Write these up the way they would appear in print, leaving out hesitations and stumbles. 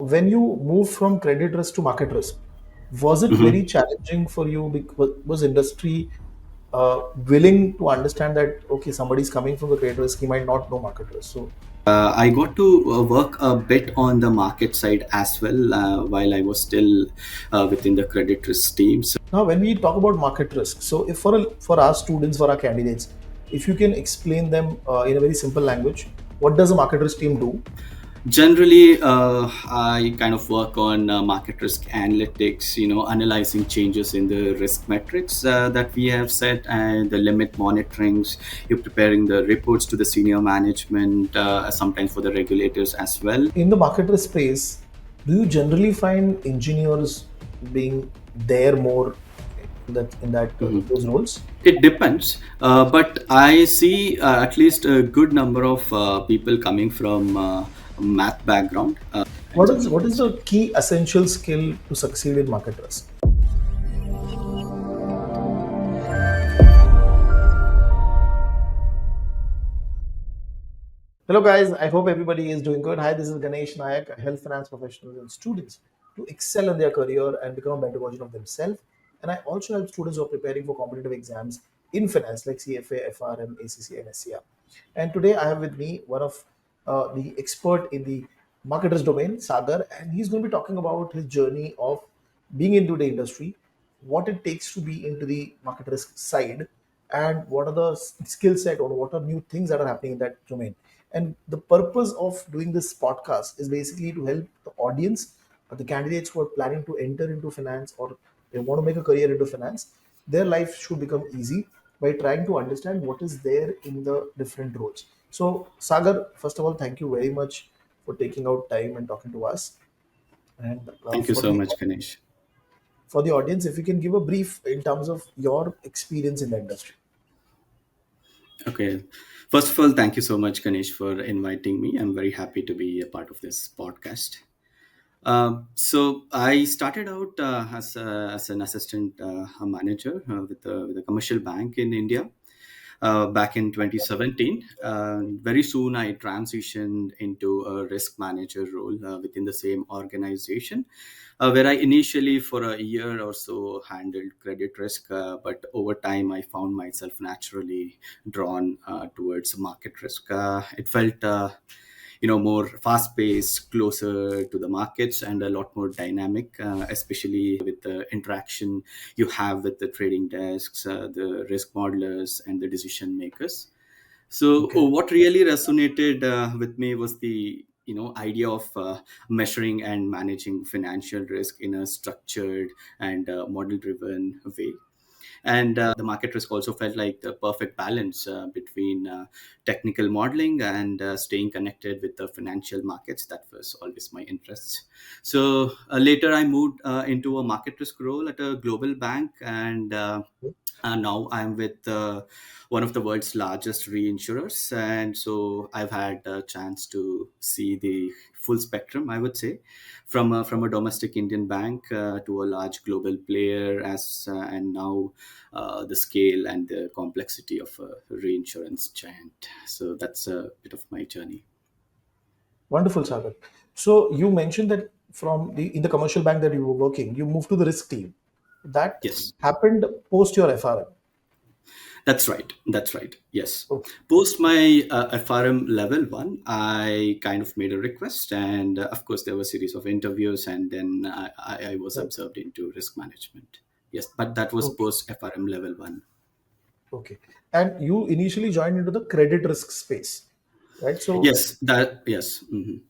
when you moved from credit risk to market risk, was it very Mhm. challenging for you? Because was industry willing to understand that okay, somebody's coming from the credit risk, he might not know market risk. So I got to work a bit on the market side as well while I was still within the credit risk team. So now, when we talk about market risk, so if for our students, for our candidates, if you can explain them in a very simple language, what does a market risk team do? generally, I kind of work on market risk analytics, analyzing changes in the risk metrics that we have set and the limit monitorings. You're preparing the reports to the senior management, sometimes for the regulators as well. In the market risk space, do you generally find engineers being there more in those roles? It depends, but I see at least a good number of people coming from math background. What is the key essential skill to succeed in market risk? Hello, guys. I hope everybody is doing good. Hi, this is Ganesh Nayak, a health finance professional and students to excel in their career and become a better version of themselves. And I also help students who are preparing for competitive exams in finance like CFA, FRM, ACC, and SCR. And today I have with me one of the expert in the market risk domain, Sagar, and he's going to be talking about his journey of being into the industry, what it takes to be into the market risk side, and what are the skill set or what are new things that are happening in that domain. And the purpose of doing this podcast is basically to help the audience or the candidates who are planning to enter into finance or they want to make a career into finance. Their life should become easy by trying to understand what is there in the different roles. So, Sagar, first of all, thank you very much for taking out time and talking to us. And Thank you so much, Ganesh. for the audience, if you can give a brief in terms of your experience in the industry. Okay. First of all, thank you so much, Ganesh, for inviting me. I'm very happy to be a part of this podcast. So I started out as an assistant manager with a commercial bank in India back in 2017. Very soon, I transitioned into a risk manager role within the same organization, where I initially, for a year or so, handled credit risk. But over time, I found myself naturally drawn towards market risk. It felt more fast paced, closer to the markets, and a lot more dynamic, especially with the interaction you have with the trading desks, the risk modelers, and the decision makers. So Okay. what really resonated with me was the idea of measuring and managing financial risk in a structured and model driven way. And the market risk also felt like the perfect balance between technical modeling and staying connected with the financial markets. That was always my interests. So later I moved into a market risk role at a global bank, and now I'm with one of the world's largest reinsurers. And so I've had a chance to see the full spectrum, I would say, from a domestic Indian bank to a large global player, and now the scale and the complexity of a reinsurance giant. So that's a bit of my journey. Wonderful, Sagar. So you mentioned that from the in the commercial bank that you were working, you moved to the risk team. That Yes. happened post your FRM. That's right. That's right. Yes. Okay. Post my FRM level one, I kind of made a request, and of course, there were a series of interviews, and then I was Right. observed into risk management. Yes, but that was Okay. post FRM level one. Okay. And you initially joined into the credit risk space, right? So Yes, that yes. Mhm.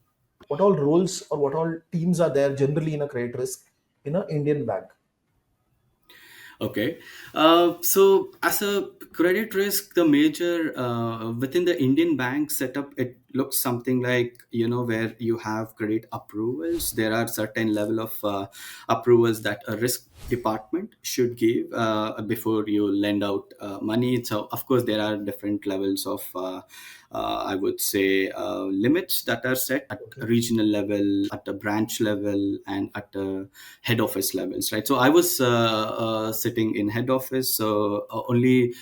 what all roles or what all teams are there generally in a credit risk in an Indian bank? Okay. So, as a credit risk, the major within the Indian bank setup, it looks something like where you have credit approvals. There are certain level of approvals that a risk department should give before you lend out money. So, of course, there are different levels of I would say limits that are set at Okay. a regional level, at a branch level, and at a head office levels, right? So I was sitting in head office, so only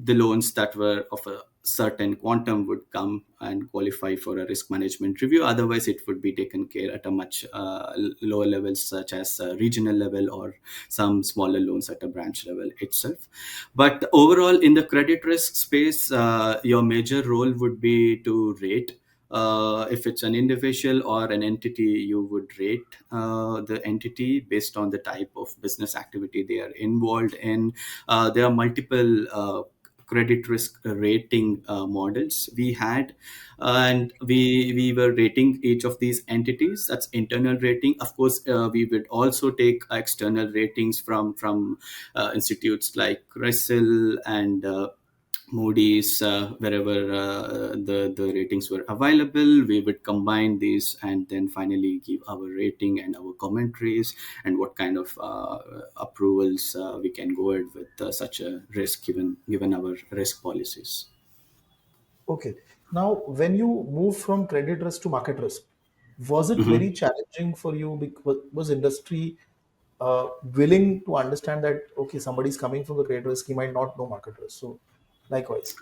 the loans that were of a certain quantum would come and qualify for a risk management review. Otherwise, it would be taken care at a much lower level, such as regional level or some smaller loans at a branch level itself. But overall, in the credit risk space, your major role would be to rate. If it's an individual or an entity, you would rate the entity based on the type of business activity they are involved in. There are multiple credit risk rating models we had, and we were rating each of these entities. That's internal rating. Of course, we would also take external ratings from institutes like CRISIL and Moody's, wherever the ratings were available. We would combine these and then finally give our rating and our commentaries and what kind of approvals we can go ahead with such a risk, given our risk policies. Okay. Now, when you move from credit risk to market risk, was it very Mhm. challenging for you? Because was industry willing to understand that okay, somebody's coming from the credit risk, he might not know market risk. So, likewise.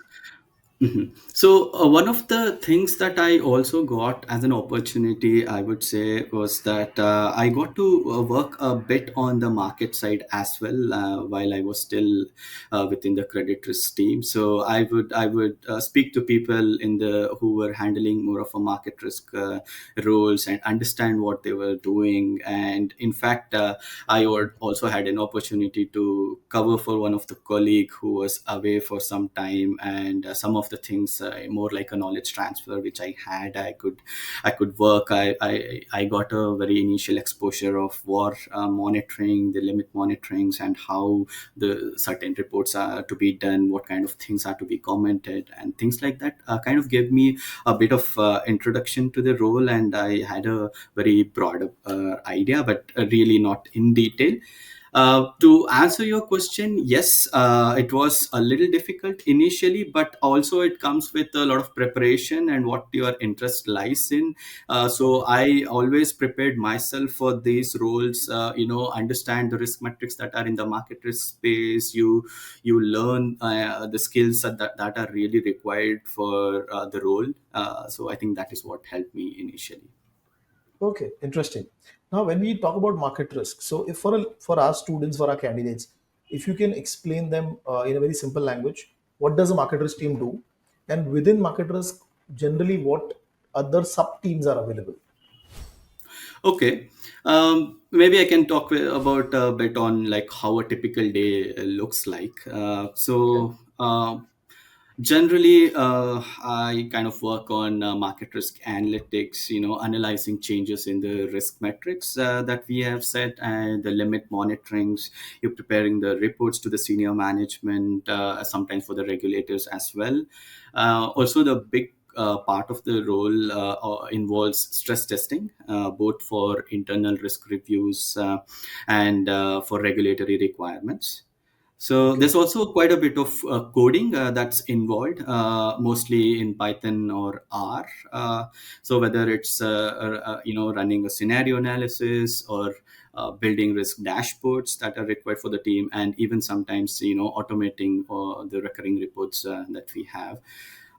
Mhm. So one of the things that I also got as an opportunity, I would say, was that I got to work a bit on the market side as well while I was still within the credit risk team. So I would speak to people in the who were handling more of a market risk roles and understand what they were doing. And in fact, I would also had an opportunity to cover for one of the colleague who was away for some time, and some of the things more like a knowledge transfer which I had, I could work. I got a very initial exposure of war monitoring, the limit monitorings, and how the certain reports are to be done, what kind of things are to be commented, and things like that. Kind of gave me a bit of introduction to the role, and I had a very broad idea, but really not in detail. To answer your question, yes, it was a little difficult initially, but also it comes with a lot of preparation and what your interest lies in. So I always prepared myself for these roles. Understand the risk metrics that are in the market risk space. You learn the skills that are really required for the role. So I think that is what helped me initially. Okay, interesting. Now, when we talk about market risk, so if for our students, for our candidates, if you can explain them in a very simple language, what does a market risk team do, and within market risk, generally, what other sub teams are available? Okay. Maybe I can talk about a bit on like how a typical day looks like. Okay. Generally, I kind of work on market risk analytics, analyzing changes in the risk metrics that we have set and the limit monitorings. You're preparing the reports to the senior management, sometimes for the regulators as well. Also, the big part of the role involves stress testing, both for internal risk reviews and for regulatory requirements. So Okay. there's also quite a bit of coding that's involved, mostly in Python or R. So whether it's running a scenario analysis or building risk dashboards that are required for the team, and even sometimes automating the recurring reports that we have.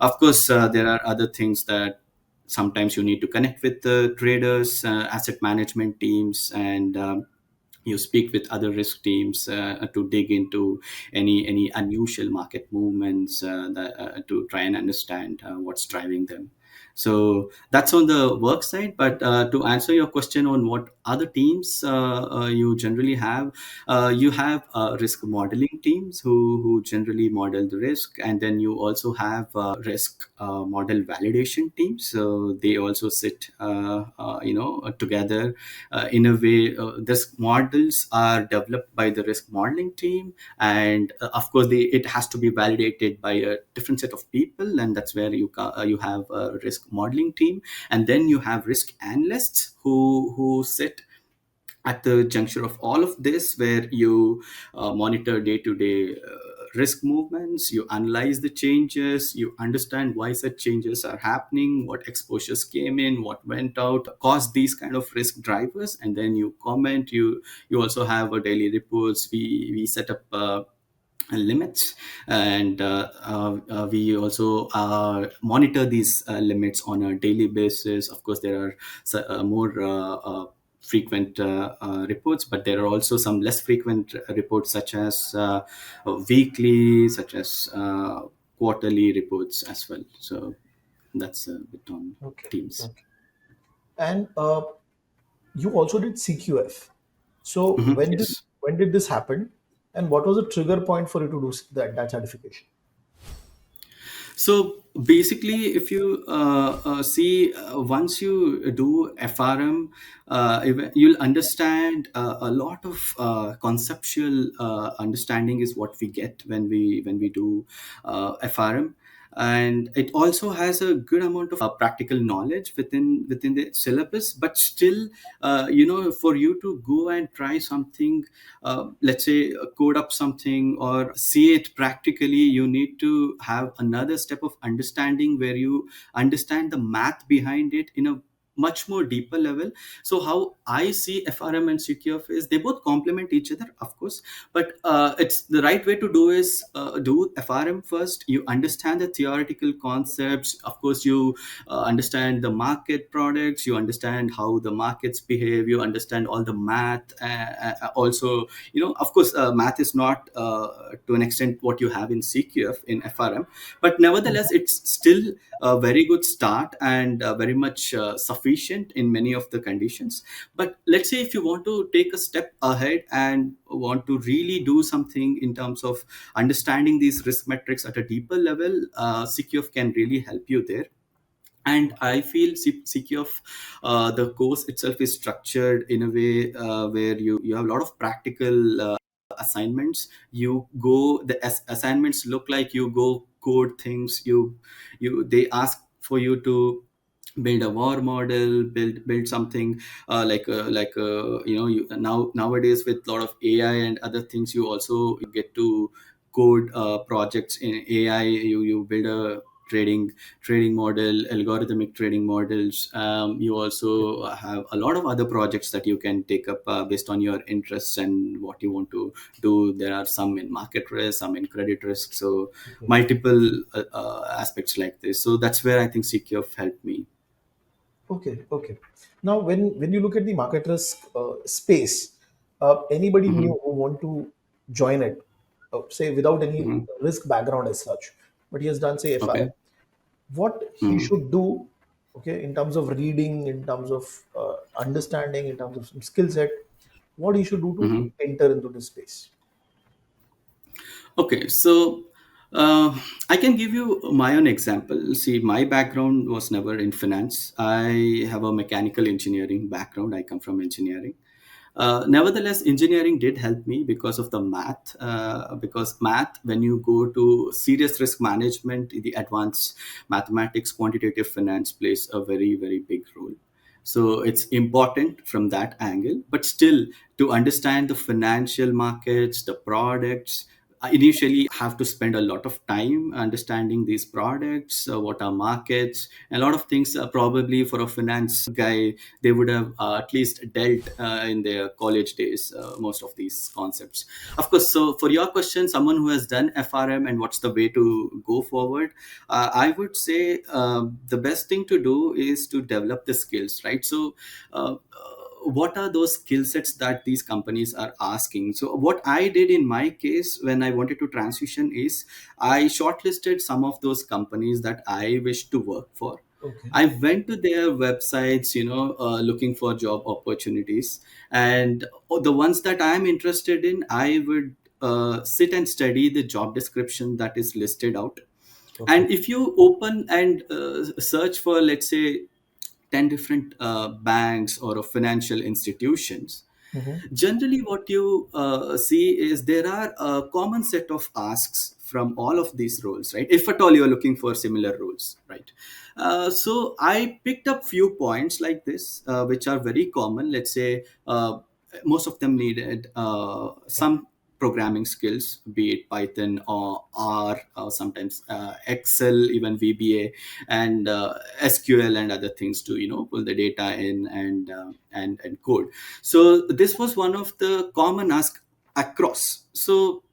Of course, there are other things that sometimes you need to connect with the traders, asset management teams, and you speak with other risk teams to dig into any unusual market movements to try and understand what's driving them. So that's on the work side. But to answer your question on what other teams you generally have, you have risk modeling teams who generally model the risk, and then you also have risk model validation teams. So they also sit together in a way. These models are developed by the risk modeling team, and of course it has to be validated by a different set of people, and that's where you have a risk modeling team. And then you have risk analysts who sit at the juncture of all of this, where you monitor day to day risk movements, you analyze the changes, you understand why such changes are happening, what exposures came in, what went out, caused these kind of risk drivers, and then you comment. You also have a daily reports. We set up limits, and we also monitor these limits on a daily basis. Of course, there are more frequent reports, but there are also some less frequent reports, such as weekly, such as quarterly reports as well. So that's a bit on Okay. teams. Okay. And you also did CQF. So Yes. when did this happen, and what was the trigger point for you to do that certification? So basically, if you see, once you do FRM, you'll understand a lot of conceptual understanding is what we get when we do FRM. And it also has a good amount of practical knowledge within the syllabus, but still, for you to go and try something, let's say code up something or see it practically, you need to have another step of understanding where you understand the math behind it in a much more deeper level. So how I see FRM and CQF is they both complement each other, of course, but it's the right way to do is do FRM first. You understand the theoretical concepts. Of course, you understand the market products. You understand how the markets behave. You understand all the math. Also, of course, math is not to an extent what you have in CQF in FRM, but nevertheless, it's still a very good start and very much sufficient in many of the conditions. But let's say if you want to take a step ahead and want to really do something in terms of understanding these risk metrics at a deeper level, CQF can really help you there. And Okay. I feel CQF, the course itself is structured in a way where you have a lot of practical assignments. You go, the assignments look like you go code things. You they ask for you to build a war model, build something nowadays with a lot of AI and other things, you also get to code projects in AI. You build a trading model, algorithmic trading models. You Okay. also have a lot of other projects that you can take up based on your interests and what you want to do. There are some in market risk, some in credit risk, so Okay. multiple aspects like this. So that's where I think CQF helped me. Okay. Okay. Now, when you look at the market risk space, anybody Hmm. new who want to join it, say without any Hmm. risk background as such, but he has done say FRM, Okay. what he Hmm. should do, okay, in terms of reading, in terms of understanding, in terms of some skill set, what he should do to Hmm. enter into this space. Okay, so I can give you my own example. See, my background was never in finance. I have a mechanical engineering background. I come from engineering. Nevertheless, engineering did help me because of the math. Because math, when you go to serious risk management, the advanced mathematics, quantitative finance plays a very, very big role. So it's important from that angle. But still, to understand the financial markets, the products, initially have to spend a lot of time understanding these products, what are markets, a lot of things. Probably for a finance guy, they would have at least dealt in their college days most of these concepts, of course. So for your question, someone who has done FRM and what's the way to go forward, I would say the best thing to do is to develop the skills, right? So what are those skill sets that these companies are asking? So what I did in my case when I wanted to transition is I shortlisted some of those companies that I wish to work for. Okay. I went to their websites, looking for job opportunities, and the ones that I'm interested in, I would sit and study the job description that is listed out. Okay. And if you open and search for, let's say, 10 different banks or financial institutions, Mm-hmm. generally what you see is there are a common set of asks from all of these roles, right? If at all you're looking for similar roles, right? So I picked up few points like this, which are very common. Let's say most of them needed some programming skills, be it Python or R, or sometimes Excel, even VBA, and SQL and other things to pull the data in and code. So this was one of the common ask across. So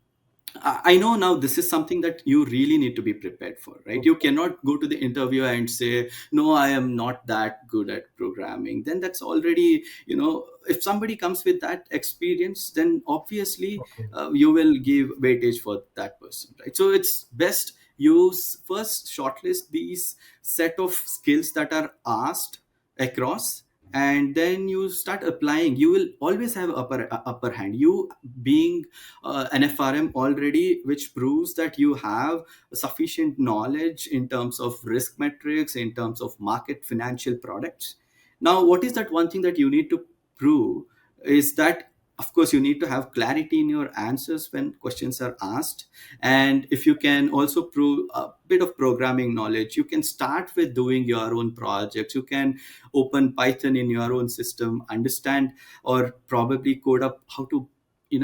I know now this is something that you really need to be prepared for, right? You Okay. cannot go to the interviewer and say, no, I am not that good at programming. Then that's already, if somebody comes with that experience, then obviously Okay. you will give weightage for that person, right? So it's best you first shortlist these set of skills that are asked across, and then you start applying. You will always have upper hand, you being an FRM already, which proves that you have sufficient knowledge in terms of risk metrics, in terms of market financial products. Now, what is that one thing that you need to prove is that, of course, you need to have clarity in your answers when questions are asked. And if you can also prove a bit of programming knowledge, you can start with doing your own projects. You can open Python in your own system, understand or probably code up how to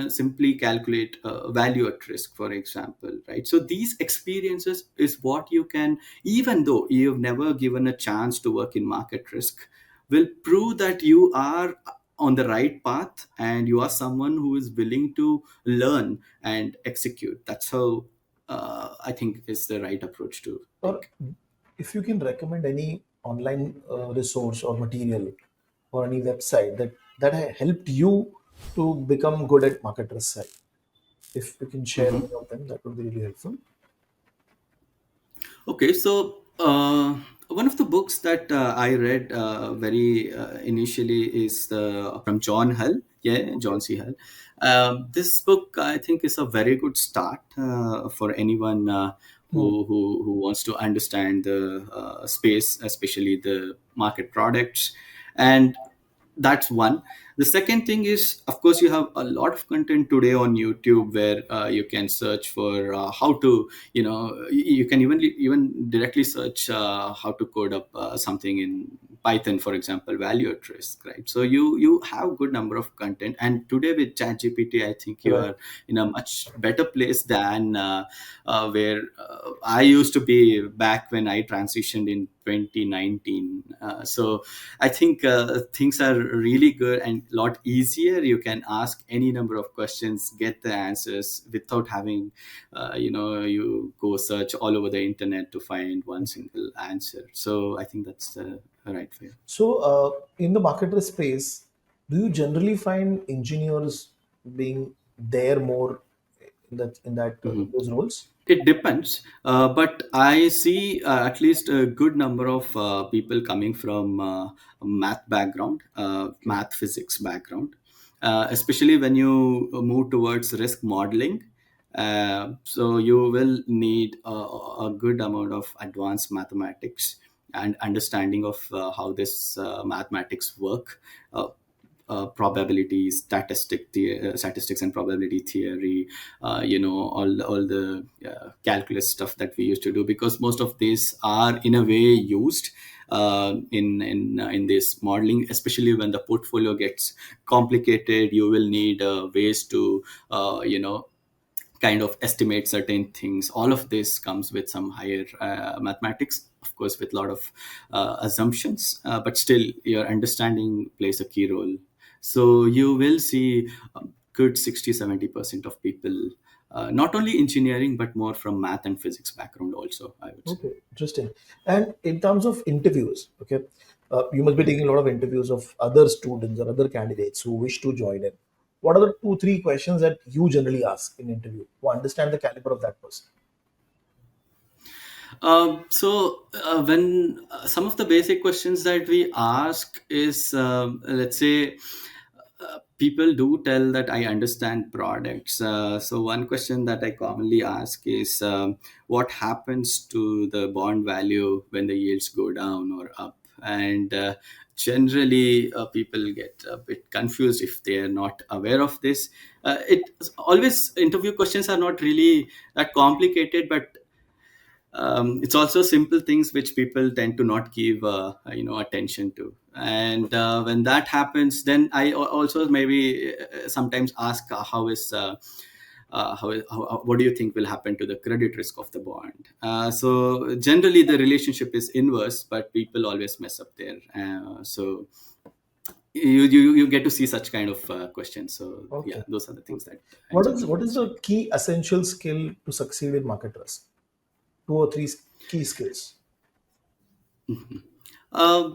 simply calculate value at risk, for example, right? So these experiences is what you can, even though you've never given a chance to work in market risk, will prove that you are on the right path and you are someone who is willing to learn and execute. That's how I think is the right approach to Or take. if you can recommend any online resource or material or any website that helped you to become good at market risk side. If you can share any Mhm. of them, that would be really helpful. Okay, so one of the books that I read very initially is from John Hull. Yeah, Okay. John C. Hull. This book, I think, is a very good start for anyone Hmm. who wants to understand the space, especially the market products. And that's one. The second thing is, of course, you have a lot of content today on YouTube where you can search for how to, you can even directly search how to code up something in Python, for example, value at risk, right? So you have good number of content, and today with ChatGPT, I think you Right. are in a much better place than where I used to be back when I transitioned in 2019. So I think things are really good and a lot easier. You can ask any number of questions, get the answers without having, you go search all over the internet to find one single answer. So I think that's the right way. So, in the marketer space, do you generally find engineers being there more in Mhm. those roles? It depends, but I see at least a good number of people coming from math background, Okay. math physics background, especially when you move towards risk modeling. So you will need a good amount of advanced mathematics and understanding of how this mathematics work. Probability, statistics and probability theory, all the calculus stuff that we used to do, because most of these are in a way used in this modeling, especially when the portfolio gets complicated. You will need ways to kind of estimate certain things. All of this comes with some higher mathematics, of course, with a lot of assumptions, but still your understanding plays a key role. So you will see good 60-70% of people, not only engineering but more from math and physics background also, I would say. Okay, interesting. And in terms of interviews, okay, you must be taking a lot of interviews of other students or other candidates who wish to join in. What are the two, three questions that you generally ask in interview to understand the caliber of that person? So when some of the basic questions that we ask is, let's say, people do tell that I understand products. So one question that I commonly ask is, what happens to the bond value when the yields go down or up? And generally, people get a bit confused if they are not aware of this. It always interview questions are not really that complicated, but it's also simple things which people tend to not give attention to. And when that happens, then I also maybe sometimes ask, what do you think will happen to the credit risk of the bond? So generally the relationship is inverse, but people always mess up there. So you get to see such kind of questions. So yeah, Okay. those are the things Okay. that I What generally is check. the key essential skill to succeed in market risk? Two or three key skills.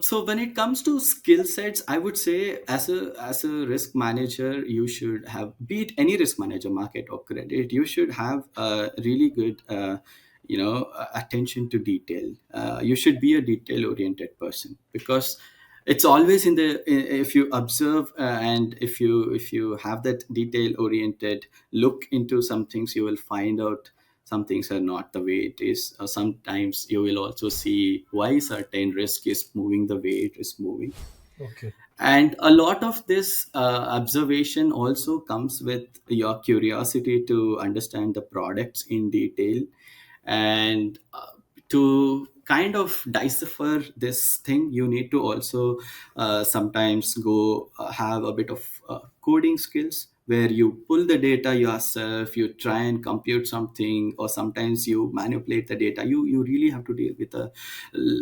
So when it comes to skill sets, I would say as a risk manager, you should have, be it any risk manager, market or credit, you should have a really good attention to detail. You should be a detail oriented person, because it's always in the, if you observe and if you have that detail oriented look into some things, you will find out some things are not the way it is. Sometimes you will also see why certain risk is moving the way it is moving. Okay. And a lot of this observation also comes with your curiosity to understand the products in detail, and to kind of decipher this thing, you need to also sometimes go have a bit of coding skills, where you pull the data yourself, you try and compute something, or sometimes you manipulate the data. You really have to deal with a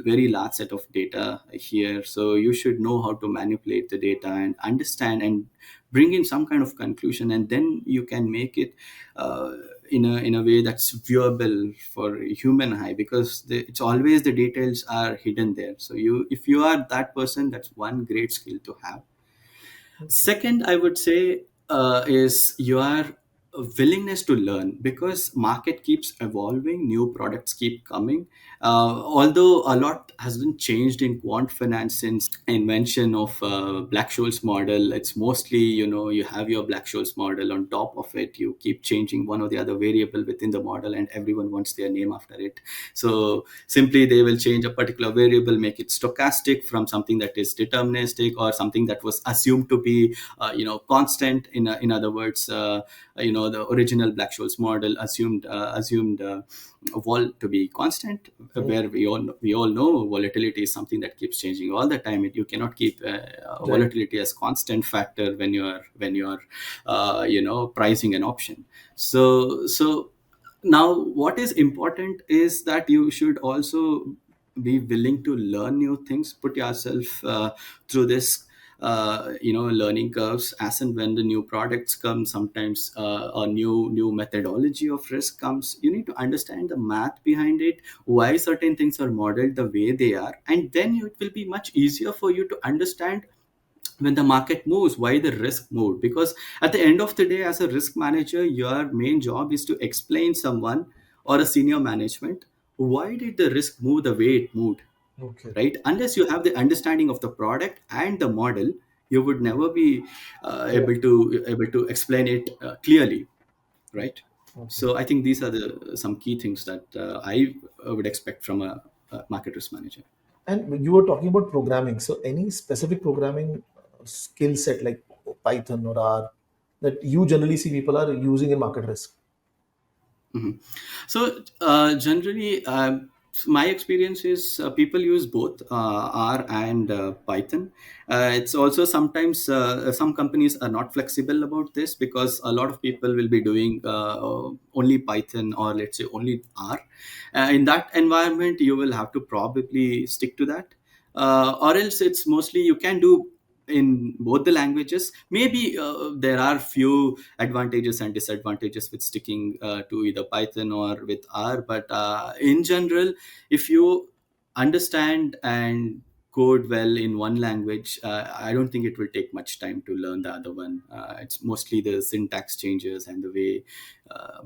very large set of data here, so you should know how to manipulate the data and understand and bring in some kind of conclusion, and then you can make it uh, in a way that's viewable for human eye, because it's always the details are hidden there. So you, if you are that person, that's one great skill to have. Okay. Second, I would say is your willingness to learn, because market keeps evolving, new products keep coming. Although a lot hasn't changed in quant finance since invention of Black-Scholes model, it's mostly, you have your Black-Scholes model. On top of it, you keep changing one or the other variable within the model, and everyone wants their name after it. So simply they will change a particular variable, make it stochastic from something that is deterministic, or something that was assumed to be constant. In other words, the original Black-Scholes model assumed vol to be constant, Okay. where we all know volatility is something that keeps changing all the time. You cannot keep Right. volatility as constant factor when you are pricing an option. So now what is important is that you should also be willing to learn new things, put yourself through this learning curves as and when the new products come. Sometimes a new methodology of risk comes, you need to understand the math behind it, why certain things are modeled the way they are, and then it will be much easier for you to understand when the market moves why the risk moved. Because at the end of the day, as a risk manager, your main job is to explain someone or a senior management why did the risk move the way it moved, Okay. right? Unless you have the understanding of the product and the model, you would never be Yeah. able to explain it clearly, right? Okay. So I think these are the some key things that I would expect from a market risk manager. And you were talking about programming. So, any specific programming skill set like Python or R that you generally see people are using in market risk? Mhm. So generally, my experience is people use both R and Python. It's also sometimes some companies are not flexible about this, because a lot of people will be doing only Python, or let's say only R. In that environment, you will have to probably stick to that, or else it's mostly you can do in both the languages. Maybe there are few advantages and disadvantages with sticking to either Python or with R, but in general, if you understand and code well in one language, I don't think it will take much time to learn the other one. It's mostly the syntax changes and the way,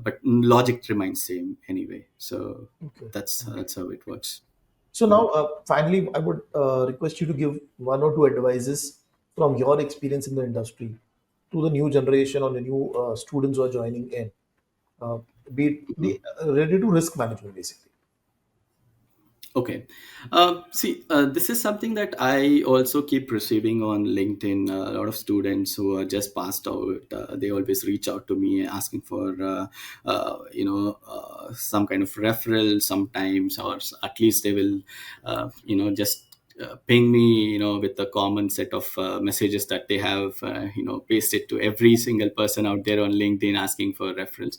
but logic remains same anyway. So Okay. that's Okay. that's how it works. So Mhm. now, finally, I would request you to give one or two advices from your experience in the industry to the new generation or the new students who are joining in, uh, be ready to risk management basically. Okay. See, this is something that I also keep receiving on LinkedIn. A lot of students who are just passed out, they always reach out to me asking for, some kind of referral sometimes, or at least they will, just ping me, with a common set of messages that they have, pasted to every single person out there on LinkedIn asking for referrals.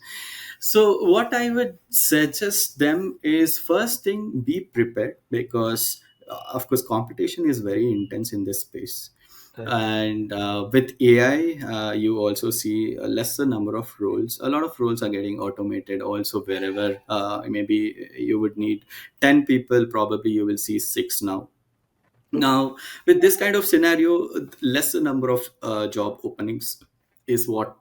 So what I would suggest them is, first thing, be prepared, because of course competition is very intense in this space. Right. And with AI, you also see a lesser number of roles. A lot of roles are getting automated also. Wherever maybe you would need 10 people, probably you will see 6 now. Now, with this kind of scenario, lesser number of job openings is what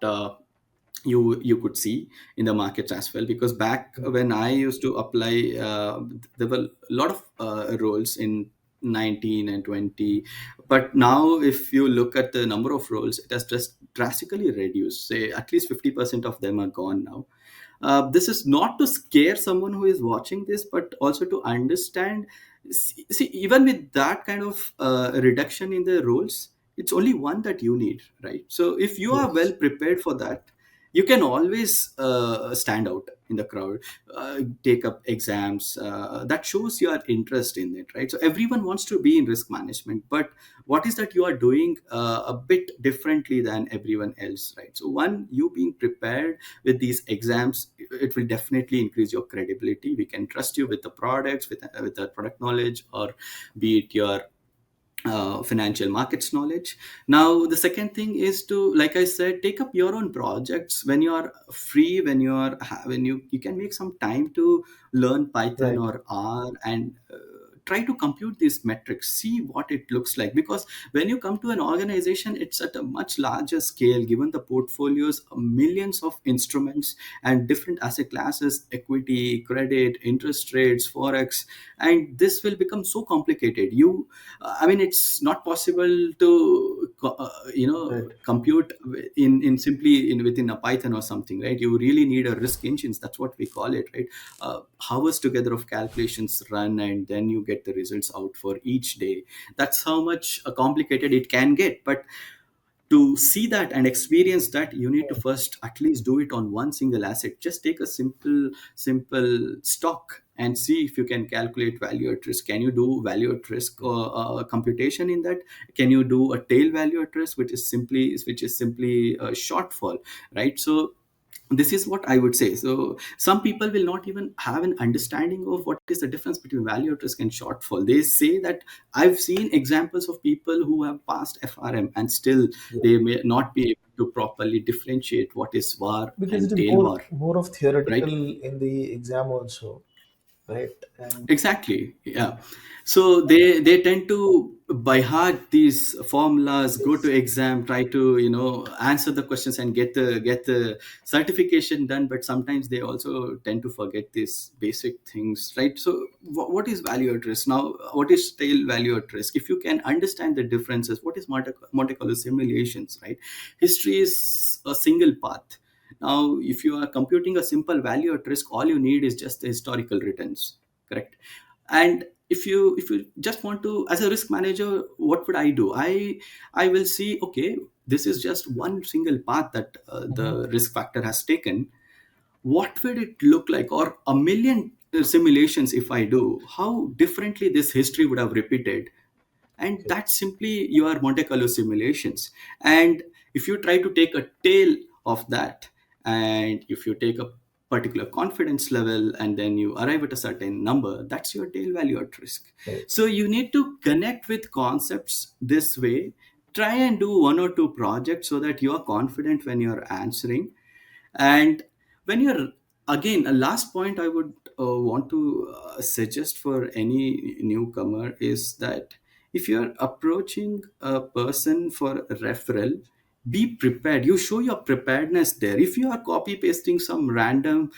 you could see in the markets as well. Because back Mm. when I used to apply, there were a lot of roles in 19 and 20. But now, if you look at the number of roles, it has just drastically reduced. Say at least 50% of them are gone now. This is not to scare someone who is watching this, but also to understand. See, even with that kind of reduction in the roles, it's only one that you need, right? So if you are well Yes. prepared for that, you can always stand out in the crowd, take up exams. That shows your interest in it, right? So everyone wants to be in risk management, but what is that you are doing a bit differently than everyone else, right? So one, you being prepared with these exams, it will definitely increase your credibility. We can trust you with the products, with the product knowledge, or be it your financial markets knowledge. Now the second thing is to, like I said, take up your own projects when you are free, when you are when you can make some time to learn Python Right. or R, and try to compute these metrics, see what it looks like. Because when you come to an organization, it's at a much larger scale, given the portfolios, millions of instruments and different asset classes, equity, credit, interest rates, forex, and this will become so complicated. I mean, it's not possible to Right. compute in simply in within a Python or something, right? You really need a risk engines, that's what we call it, right? Hours together of calculations run, and then you get the results out for each day. That's how much complicated it can get. But to see that and experience that, you need to Mm. first at least do it on one single asset. Just take a simple stock and see if you can calculate value at risk. Can you do value at risk computation in that? Can you do a tail value at risk, which is simply a shortfall, right? So this is what I would say. So some people will not even have an understanding of what is the difference between value at risk and shortfall. They say that, I've seen examples of people who have passed FRM and still Yeah. they may not be able to properly differentiate what is var Because it and is tail var, more of right? theoretical in the exam also, right? And Exactly. Yeah. So they tend to by heart these formulas, go to yes. exam, try to answer the questions and get the certification done. But sometimes they also tend to forget these basic things, right? So what is value at risk now? What is tail value at risk? If you can understand the differences, what is Monte Carlo simulations, right? History is a single path. Now, if you are computing a simple value at risk, all you need is just the historical returns, correct? And if you just want to, as a risk manager, what would I do? I will see, okay, this is just one single path that Mhm. the risk factor has taken. What would it look like, or a million simulations if I do, how differently this history would have repeated? And Okay. that's simply your Monte Carlo simulations. And if you try to take a tail of that, and if you take a particular confidence level and then you arrive at a certain number, that's your tail value at risk. Right. So you need to connect with concepts this way. Try and do one or two projects so that you are confident when you're answering. And when you're, again, a last point I would want to suggest for any newcomer is that if you're approaching a person for referral, be prepared. You show your preparedness there. If you are copy pasting some random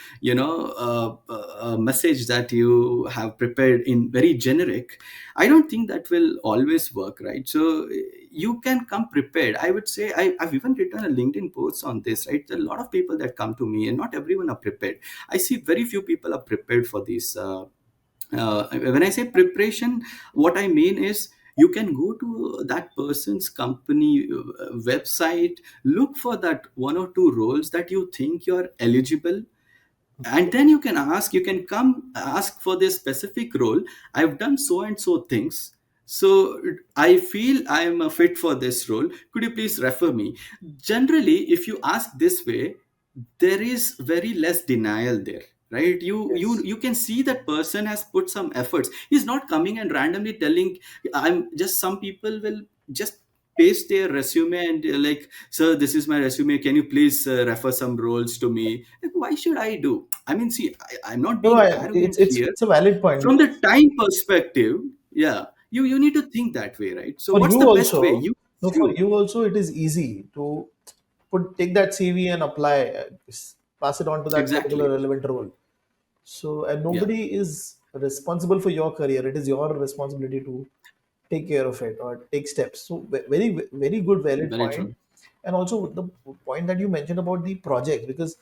message that you have prepared in very generic, I don't think that will always work, right? So you can come prepared. I would say I've even written a LinkedIn post on this, right? There are a lot of people that come to me, and not everyone are prepared. I see very few people are prepared for this. When I say preparation, what I mean is you can go to that person's company website, look for that one or two roles that you think you're eligible, and then you can come ask for this specific role. I've done so and so things, so I feel I am a fit for this role, could you please refer me? Generally, if you ask this way, there is very less denial there, right? Yes. You can see that person has put some efforts. He's not coming and randomly telling. I'm just, some people will just paste their resume and like, sir, this is my resume, can you please refer some roles to me? Like, why should I do? I mean, see, I'm not No, being arrogant here. it's a valid point From the because time perspective, yeah, you need to think that way, right? So for what's you the best way? also, You no, for choose. you also, it is easy to take that CV and apply, pass it on to that particular Exactly. relevant role. So, and Yeah. nobody is responsible for your career. It is your responsibility to take care of it or take steps. So, very good, valid Very point. true. And also the point that you mentioned about the project, because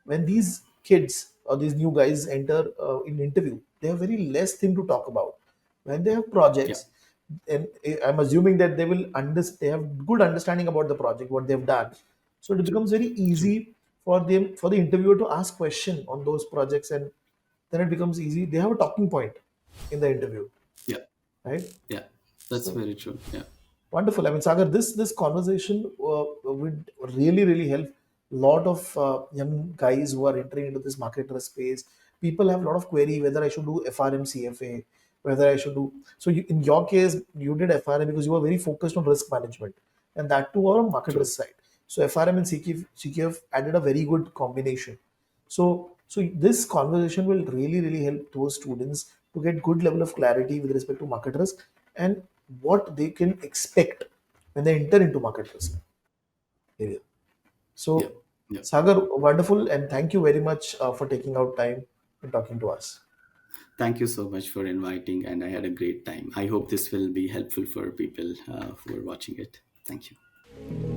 when these kids or these new guys enter in interview, they have very less thing to talk about. When they have Yeah. projects, and I'm assuming that they will they have good understanding about the project, what they've done. So it True. becomes very True. easy for them, for the interviewer to ask question on those projects, and then it becomes easy. They have a talking point in the interview, Yeah. right? Yeah. That's So very true. Yeah. wonderful. I mean, Sagar, this conversation would really help a lot of young guys who are entering into this marketer space. People have a lot of query whether I should do FRM CFA, whether I should do. So in your case, you did FRM because you were very focused on risk management, and that too on market True. risk side. So FRM and CKF added a very good combination. So this conversation will really help those students to get good level of clarity with respect to market risk and what they can expect when they enter into market risk area. Yeah. So, Yeah. Sagar, wonderful, and thank you very much for taking out time and talking to us. Thank you so much for inviting, and I had a great time. I hope this will be helpful for people who are watching it. Thank you.